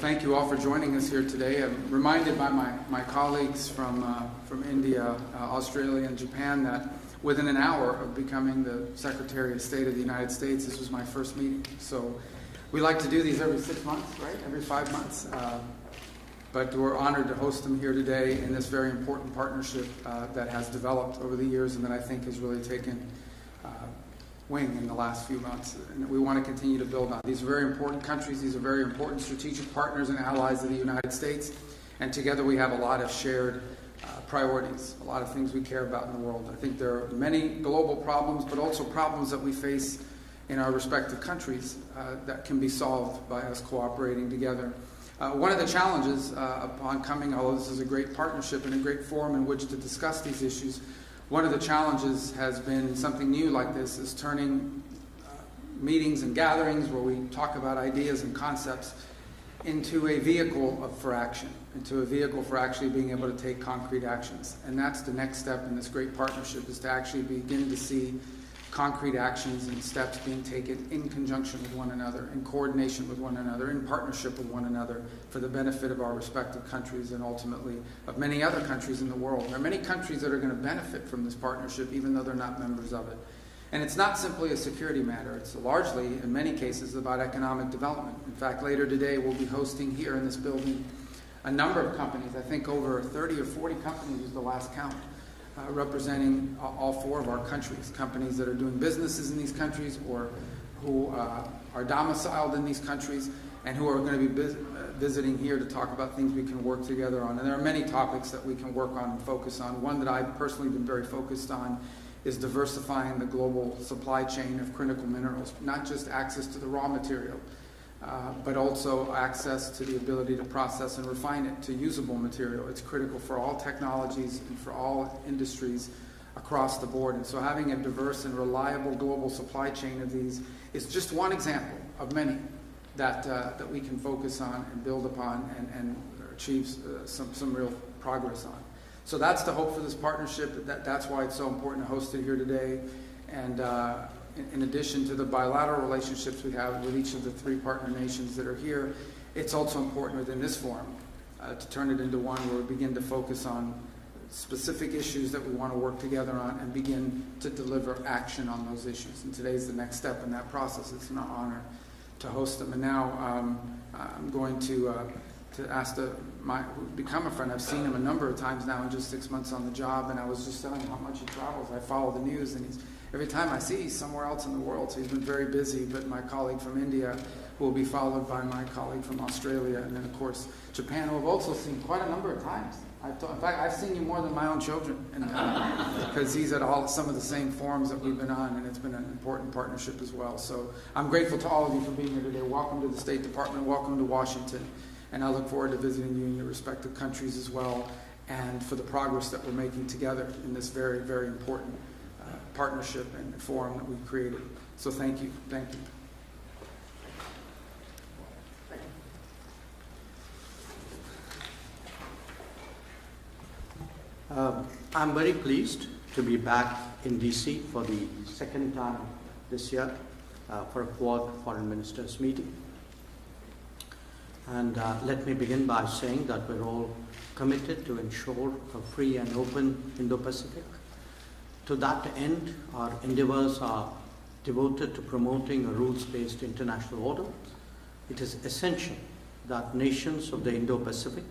thank you all for joining us here today. I'm reminded by my colleagues from India, Australia, and Japan that within an hour of becoming the Secretary of State of the United States, this was my first meeting. So we like to do these every 6 months, right? Every 5 months. But we're honored to host them here today in this very important partnership that has developed over the years and that I think has really taken wing in the last few months, and we want to continue to build on. These are very important countries. These are very important strategic partners and allies of the United States, and together we have a lot of shared priorities, a lot of things we care about in the world. I think there are many global problems, but also problems that we face in our respective countries that can be solved by us cooperating together. One of the challenges upon coming, although this is a great partnership and a great forum in which to discuss these issues, one of the challenges has been something new like this, is turning meetings and gatherings where we talk about ideas and concepts into a vehicle for action, into a vehicle for actually being able to take concrete actions. And that's the next step in this great partnership, is to actually begin to see concrete actions and steps being taken in conjunction with one another, in coordination with one another, in partnership with one another for the benefit of our respective countries and ultimately of many other countries in the world. There are many countries that are going to benefit from this partnership even though they're not members of it. And it's not simply a security matter. It's largely, in many cases, about economic development. In fact, later today we'll be hosting here in this building a number of companies. I think over 30 or 40 companies was the last count. Representing all four of our countries, companies that are doing businesses in these countries or who are domiciled in these countries and who are going to be visiting here to talk about things we can work together on. And there are many topics that we can work on and focus on. One that I've personally been very focused on is diversifying the global supply chain of critical minerals, not just access to the raw material, but also access to the ability to process and refine it to usable material. It's critical for all technologies and for all industries across the board. And so having a diverse and reliable global supply chain of these is just one example of many that we can focus on and build upon and achieve some real progress on. So that's the hope for this partnership. That's why it's so important to host it here today. And in addition to the bilateral relationships we have with each of the three partner nations that are here, it's also important within this forum to turn it into one where we begin to focus on specific issues that we want to work together on and begin to deliver action on those issues. And today's the next step in that process. It's an honor to host them. And now I'm going to ask who's become a friend. I've seen him a number of times now in just 6 months on the job, and I was just telling him how much he travels. I follow the news, and every time I see he's somewhere else in the world, so he's been very busy. But my colleague from India will be followed by my colleague from Australia, and then of course Japan, who I've also seen quite a number of times. In fact, I've seen you more than my own children, because he's at some of the same forums that we've been on, and it's been an important partnership as well. So I'm grateful to all of you for being here today. Welcome to the State Department. Welcome to Washington. And I look forward to visiting you in your respective countries as well, and for the progress that we're making together in this very, very important partnership and forum that we've created. So thank you. Thank you. I'm very pleased to be back in DC for the second time this year for a Quad Foreign Ministers meeting. And let me begin by saying that we're all committed to ensure a free and open Indo-Pacific. To that end, our endeavors are devoted to promoting a rules-based international order. It is essential that nations of the Indo-Pacific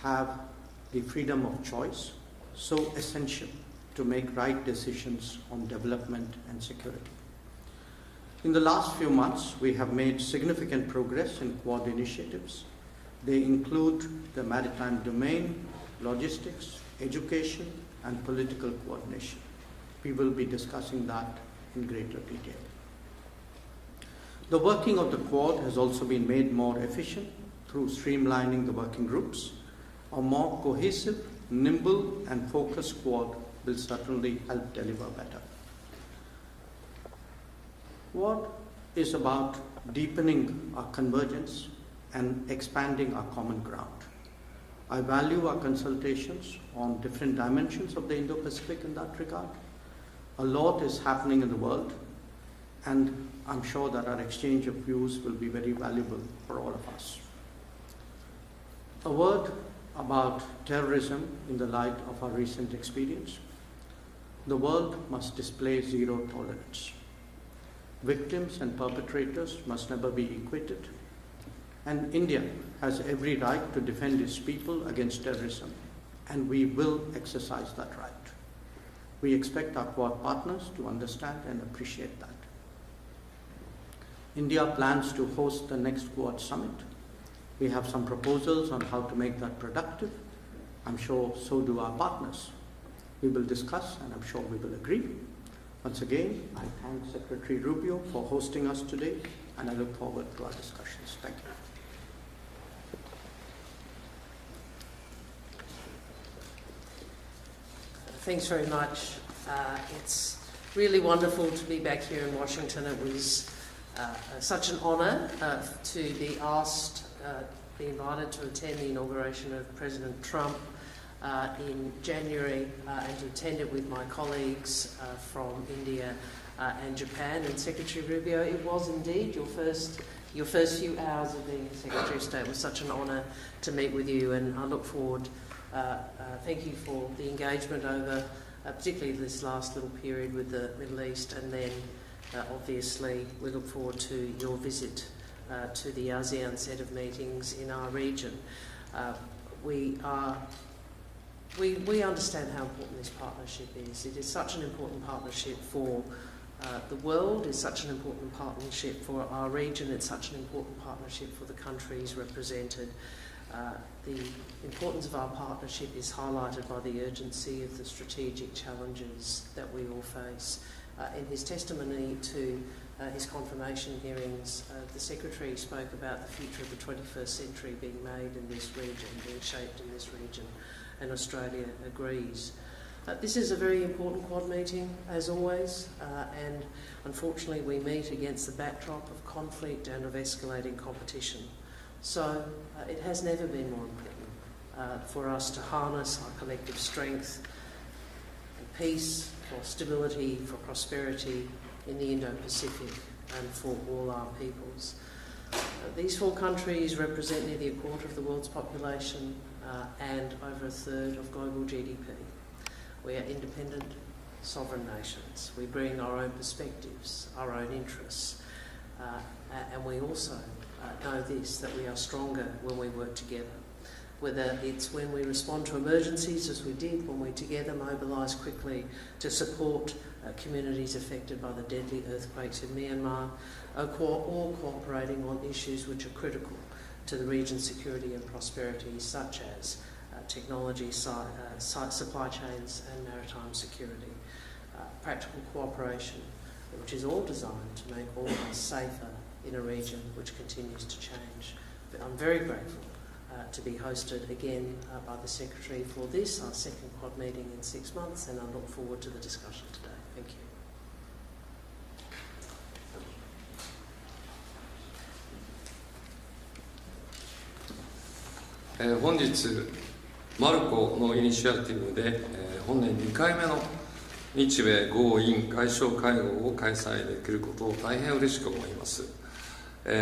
have the freedom of choice, so essential to make right decisions on development and security. In the last few months, we have made significant progress in Quad initiatives. They include the maritime domain, logistics, education, and political coordination. We will be discussing that in greater detail. The working of the Quad has also been made more efficient through streamlining the working groups. A more cohesive, nimble, and focused Quad will certainly help deliver better. Quad is about deepening our convergence and expanding our common ground. I value our consultations on different dimensions of the Indo-Pacific in that regard. A lot is happening in the world, and I'm sure that our exchange of views will be very valuable for all of us. A word about terrorism in the light of our recent experience. The world must display zero tolerance. Victims and perpetrators must never be equated. And India has every right to defend its people against terrorism, and we will exercise that right. We expect our Quad partners to understand and appreciate that. India plans to host the next Quad summit. We have some proposals on how to make that productive. I'm sure so do our partners. We will discuss, and I'm sure we will agree. Once again, I thank Secretary Rubio for hosting us today, and I look forward to our discussions. Thank you. Thanks very much. It's really wonderful to be back here in Washington. It was such an honour to be asked, be invited to attend the inauguration of President Trump in January and to attend it with my colleagues from India and Japan. And Secretary Rubio, it was indeed your first few hours of being Secretary of State. It was such an honour to meet with you, and I look forward. Thank you for the engagement over particularly this last little period with the Middle East, and then obviously we look forward to your visit to the ASEAN set of meetings in our region. We understand how important this partnership is. It is such an important partnership for the world, it's such an important partnership for our region, it's such an important partnership for the countries represented. The importance of our partnership is highlighted by the urgency of the strategic challenges that we all face. In his testimony to his confirmation hearings, the Secretary spoke about the future of the 21st century being made in this region, being shaped in this region, and Australia agrees. This is a very important Quad meeting, as always, and unfortunately we meet against the backdrop of conflict and of escalating competition. So it has never been more important for us to harness our collective strength for peace, for stability, for prosperity in the Indo-Pacific and for all our peoples. These four countries represent nearly a quarter of the world's population and over a third of global GDP. We are independent, sovereign nations. We bring our own perspectives, our own interests, and we also know this, that we are stronger when we work together. Whether it's when we respond to emergencies, as we did, when we together mobilise quickly to support communities affected by the deadly earthquakes in Myanmar, or cooperating on issues which are critical to the region's security and prosperity, such as technology, supply chains and maritime security. Practical cooperation, which is all designed to make all of us safer in a region which continues to change. But I'm very grateful to be hosted again by the Secretary for this, our second Quad meeting in 6 months, and I look forward to the discussion today. Thank you. 本日マルコのイニシアティブで、本年2回目の日米豪印外相会合を開催できることを大変嬉しく思います。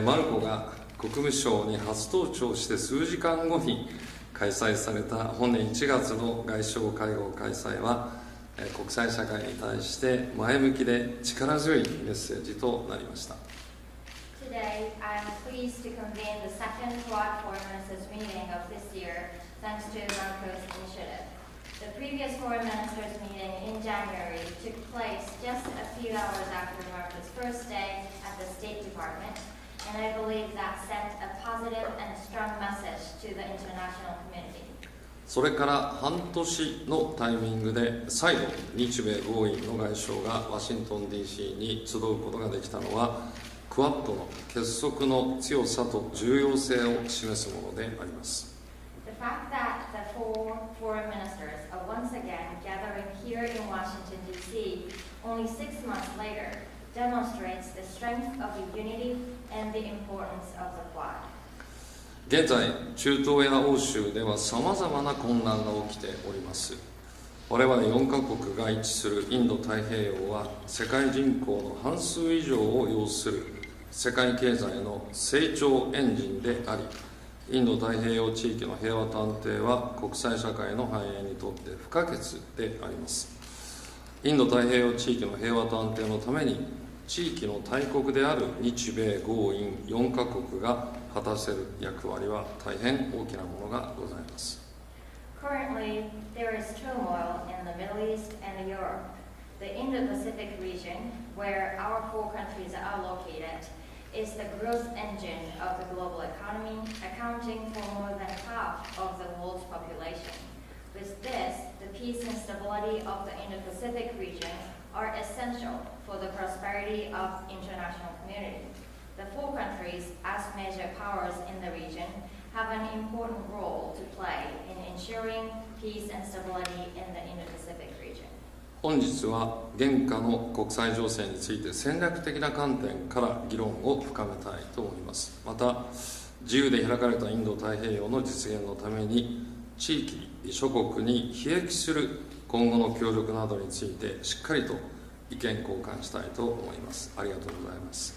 マルコが国務省に初登庁して数時間後に開催された本年1月の外相会合開催は、国際社会に対して前向きで力強いメッセージとなりました。Today, I am pleased to convene the second Quad Foreign Ministers meeting of this year, thanks to Marco's initiative. The previous Foreign Ministers meeting in January took place just a few hours after Marco's first day at the State Department, and I believe that sent a positive and strong message to the international community. それから半年のタイミングで再度日米豪印の外相がワシントン DC に集うことができたのはクアッドの結束の強さと重要性を示すものであります。The fact that the four foreign ministers are once again gathering here in Washington, D.C. only 6 months later demonstrates the strength of the unity and the importance of the Quad. 現在、中東や欧州ではさまざまな混乱が起きております。我々4カ国が位置するインド太平洋は世界人口の半数以上を要する世界経済の成長エンジンであり、インド太平洋地域の平和と安定は国際社会の繁栄にとって不可欠であります。インド太平洋地域の平和と安定のために地域の大国である日米豪印4カ国が果たせる役割は大変大きなものがございます。Currently, there is turmoil in the Middle East and Europe. The Indo-Pacific region, where our four countries are located, is the growth engine of the global economy, accounting for more than half of the world's population. With this, the peace and stability of the Indo-Pacific region are essential for the prosperity of international community. The four countries, as major powers in the region, have an important role to play in ensuring peace and stability in the Indo-Pacific region. 本日は現下の国際情勢について戦略的な観点から議論を深めたいと思います。また、自由で開かれたインド太平洋の実現のために地域諸国にひ益する今後の協力などについてしっかりと意見交換したいと思います。ありがとうございます。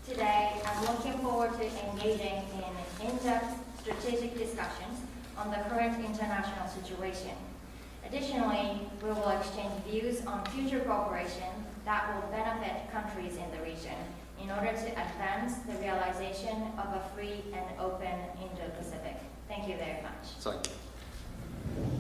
Today, I'm looking forward to engaging in in-depth strategic discussions on the current international situation. Additionally, we will exchange views on future cooperation that will benefit countries in the region in order to advance the realization of a free and open Indo-Pacific. Thank you very much. Thank you.